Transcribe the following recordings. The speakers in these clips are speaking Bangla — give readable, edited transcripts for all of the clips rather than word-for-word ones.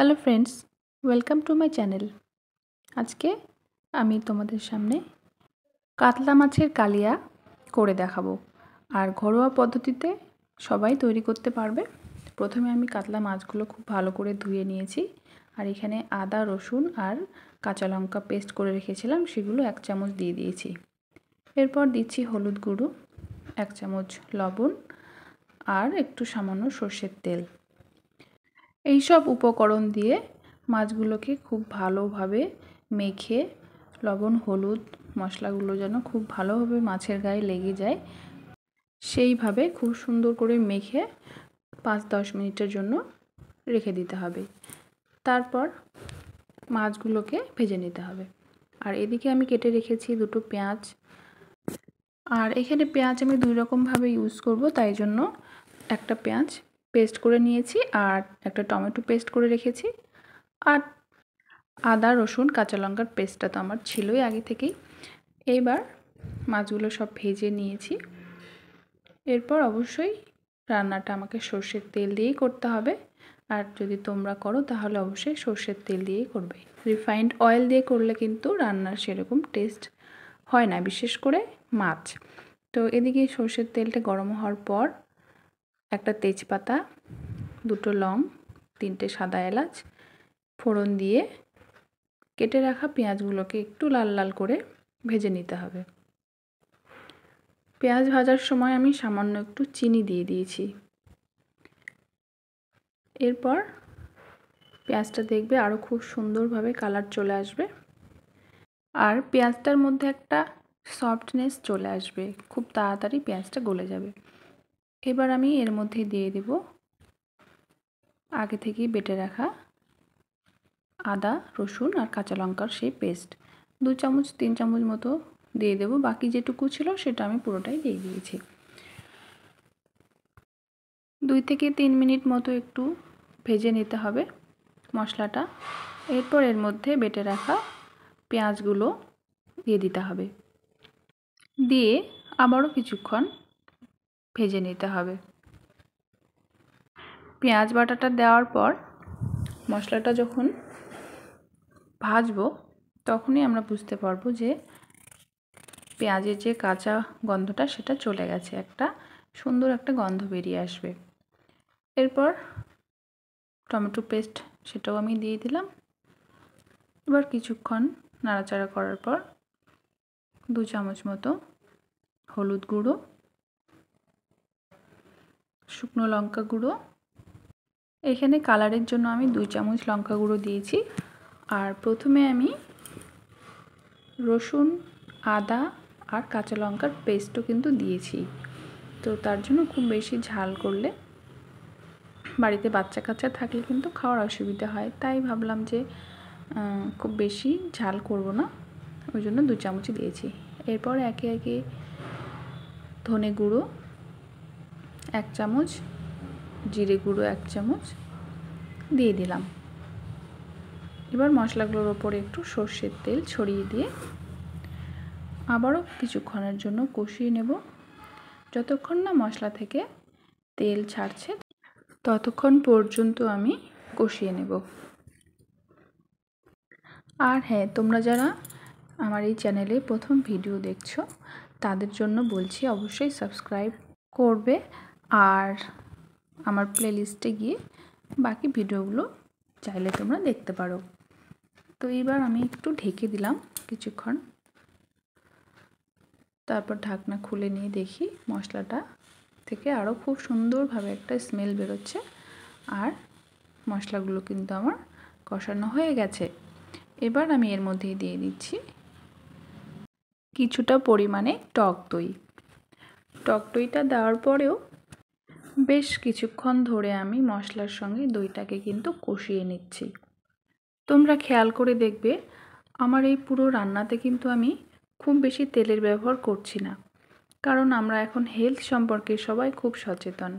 Hello friends, welcome to my channel. আজকে আমি তোমাদের সামনে কাতলা মাছের কালিয়া করে দেখাবো। আর ঘরোয়া পদ্ধতিতে সবাই তৈরি করতে পারবে। প্রথমে আমি কাতলা মাছগুলো খুব ভালো করে ধুয়ে নিয়েছি। আর এখানে আদা, রসুন আর কাঁচা লঙ্কা পেস্ট করে রেখেছিলাম, সেগুলো 1 চামচ দিয়ে দিয়েছি। এরপর দিচ্ছি হলুদ গুঁড়ো, 1 চামচ লবণ আর একটু সামান্য সর্ষের তেল। এই সব উপকরণ দিয়ে মাছগুলোকে খুব ভালোভাবে মেখে লবণ, হলুদ, মশলাগুলো যেন খুব ভালোভাবে মাছের গায়ে লেগে যায়, সেইভাবে খুব সুন্দর করে মেখে 5-10 মিনিটের জন্য রেখে দিতে হবে। তারপর মাছগুলোকে ভেজে নিতে হবে। আর এদিকে আমি কেটে রেখেছি 2টো পেঁয়াজ। আর এখানে পেঁয়াজ আমি 2 রকমভাবে ইউজ করব, তাই জন্য একটা পেঁয়াজ পেস্ট করে নিয়েছি আর একটা টমেটো পেস্ট করে রেখেছি। আর আদা, রসুন, কাঁচা লঙ্কার পেস্টটা তো আমার ছিলই আগে থেকেই। এইবার মাছগুলো সব ভেজে নিয়েছি। এরপর অবশ্যই রান্নাটা আমাকে সর্ষের তেল দিয়েই করতে হবে। আর যদি তোমরা করো তাহলে অবশ্যই সর্ষের তেল দিয়েই করবে। রিফাইন্ড অয়েল দিয়ে করলে কিন্তু রান্নার সেরকম টেস্ট হয় না, বিশেষ করে মাছ। তো এদিকে সর্ষের তেলটা গরম হওয়ার পর একটা তেজপাতা, 2টো লং, 3টে সাদা এলাচ ফোড়ন দিয়ে কেটে রাখা পেঁয়াজগুলোকে একটু লাল লাল করে ভেজে নিতে হবে। পেঁয়াজ ভাজার সময় আমি সামান্য একটু চিনি দিয়ে দিয়েছি। এরপর পেঁয়াজটা দেখবে আরও খুব সুন্দরভাবে কালার চলে আসবে আর পেঁয়াজটার মধ্যে একটা সফটনেস চলে আসবে, খুব তাড়াতাড়ি পেঁয়াজটা গলে যাবে। এবার আমি এর মধ্যে দিয়ে দেব আগে থেকেই বেটে রাখা আদা, রসুন আর কাঁচা লঙ্কার সেই পেস্ট 2 চামচ 3 চামচ মতো দিয়ে দেব। বাকি যেটুকু ছিল সেটা আমি পুরোটাই দিয়ে দিয়েছি। 2 থেকে 3 মিনিট মতো একটু ভেজে নিতে হবে মশলাটা। এরপর এর মধ্যে বেটে রাখা পেঁয়াজগুলো দিয়ে দিতে হবে, দিয়ে আবারও কিছুক্ষণ ভেজে নিতে হবে। পেঁয়াজ বাটাটা দেওয়ার পর মশলাটা যখন ভাজবো তখনই আমরা বুঝতে পারবো যে পেঁয়াজের যে কাঁচা গন্ধটা সেটা চলে গেছে, একটা সুন্দর একটা গন্ধ বেরিয়ে আসবে। এরপর টমেটো পেস্ট সেটাও আমি দিয়ে দিলাম। এবার কিছুক্ষণ নাড়াচাড়া করার পর 2 চামচ মতো হলুদ গুঁড়ো, শুকনো লঙ্কা গুঁড়ো, এখানে কালারের জন্য আমি 2 চামচ লঙ্কা গুঁড়ো দিয়েছি। আর প্রথমে আমি রসুন, আদা আর কাঁচা লঙ্কার পেস্টও কিন্তু দিয়েছি। তো তার জন্য খুব বেশি ঝাল করলে বাড়িতে বাচ্চা কাচ্চা থাকলে কিন্তু খাওয়ার অসুবিধা হয়, তাই ভাবলাম যে খুব বেশি ঝাল করব না, ওই জন্য 2 চামচই দিয়েছি। এরপর একে একে ধনে গুঁড়ো 1 চামচ, জিরে গুঁড়ো 1 চামচ দিয়ে দিলাম। এবার মশলাগুলোর ওপরে একটু সর্ষের তেল ছড়িয়ে দিয়ে আবারও কিছুক্ষণের জন্য কষিয়ে নেব। যতক্ষণ না মশলা থেকে তেল ছাড়ছে ততক্ষণ পর্যন্ত আমি কষিয়ে নেব। আর হ্যাঁ, তোমরা যারা আমার এই চ্যানেলে প্রথম ভিডিও দেখছো তাদের জন্য বলছি অবশ্যই সাবস্ক্রাইব করবে আর আমার প্লেলিস্টে গিয়ে বাকি ভিডিওগুলো চাইলে তোমরা দেখতে পারো। তো এবার আমি একটু ঢেকে দিলাম কিছুক্ষণ, তারপর ঢাকনা খুলে নিয়ে দেখি মশলাটা থেকে আরও খুব সুন্দরভাবে একটা স্মেল বেরোচ্ছে আর মশলাগুলো কিন্তু আমার কষানো হয়ে গেছে। এবার আমি এর মধ্যেই দিয়ে দিচ্ছি কিছুটা পরিমাণে টক দই। টক দইটা দেওয়ার পরেও বেশ কিছুক্ষণ ধরে আমি মশলার সঙ্গে দইটাকে কিন্তু কষিয়ে নিচ্ছি। তোমরা খেয়াল করে দেখবে আমার এই পুরো রান্নাতে কিন্তু আমি খুব বেশি তেলের ব্যবহার করছি না, কারণ আমরা এখন হেলথ সম্পর্কে সবাই খুব সচেতন,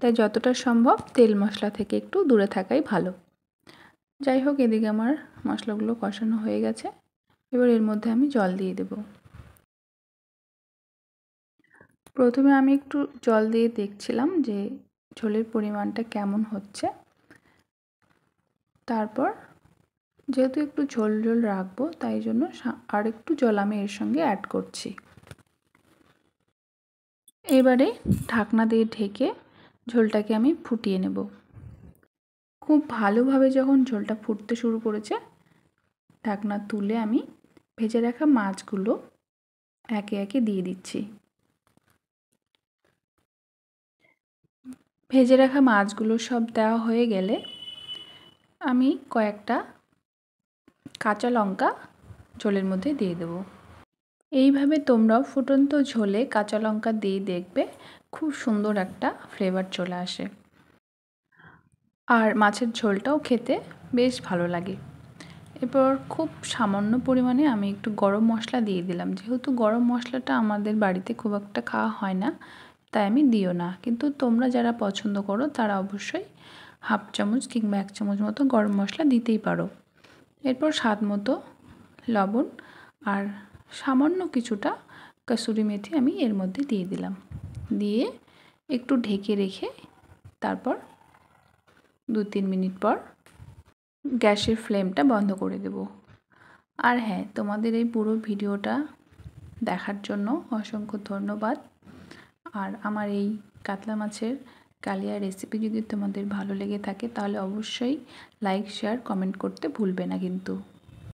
তাই যতটা সম্ভব তেল মশলা থেকে একটু দূরে থাকাই ভালো। যাই হোক, এদিকে আমার মশলাগুলো কষানো হয়ে গেছে। এবার এর মধ্যে আমি জল দিয়ে দেব। প্রথমে আমি একটু জল দিয়ে দেখছিলাম যে ঝোলের পরিমাণটা কেমন হচ্ছে। তারপর যেহেতু একটু ঝোল ঝোল রাখবো তাই জন্য আর একটু জল আমি এর সঙ্গে অ্যাড করছি। এবারে ঢাকনা দিয়ে ঢেকে ঝোলটাকে আমি ফুটিয়ে নেব। খুব ভালোভাবে যখন ঝোলটা ফুটতে শুরু করেছে, ঢাকনা তুলে আমি ভেজে রাখা মাছগুলো একে একে দিয়ে দিচ্ছি। ভেজে রাখা মাছগুলো সব দেওয়া হয়ে গেলে আমি কয়েকটা কাঁচা লঙ্কা ঝোলের মধ্যে দিয়ে দেব। এইভাবে তোমরাও ফুটন্ত ঝোলে কাঁচা লঙ্কা দিয়ে দেখবে, খুব সুন্দর একটা ফ্লেভার চলে আসে আর মাছের ঝোলটাও খেতে বেশ ভালো লাগে। এরপর খুব সামান্য পরিমাণে আমি একটু গরম মশলা দিয়ে দিলাম। যেহেতু গরম মশলাটা আমাদের বাড়িতে খুব একটা খাওয়া হয় না, তাই আমি দিও না, কিন্তু তোমরা যারা পছন্দ করো তারা অবশ্যই হাফ চামচ কিংবা 1 চামচ মতো গরম মশলা দিতেই পারো। এরপর স্বাদ মতো লবণ আর সামান্য কিছুটা কসুরি মেথি আমি এর মধ্যে দিয়ে দিলাম। দিয়ে একটু ঢেকে রেখে তারপর 2-3 মিনিট পর গ্যাসের ফ্লেমটা বন্ধ করে দেব। আর হ্যাঁ, তোমাদের এই পুরো ভিডিওটা দেখার জন্য অসংখ্য ধন্যবাদ। আর আমার এই কাতলা মাছের কালিয়া রেসিপি যদি তোমাদের ভালো লেগে থাকে তাহলে অবশ্যই লাইক, শেয়ার, কমেন্ট করতে ভুলবে না কিন্তু।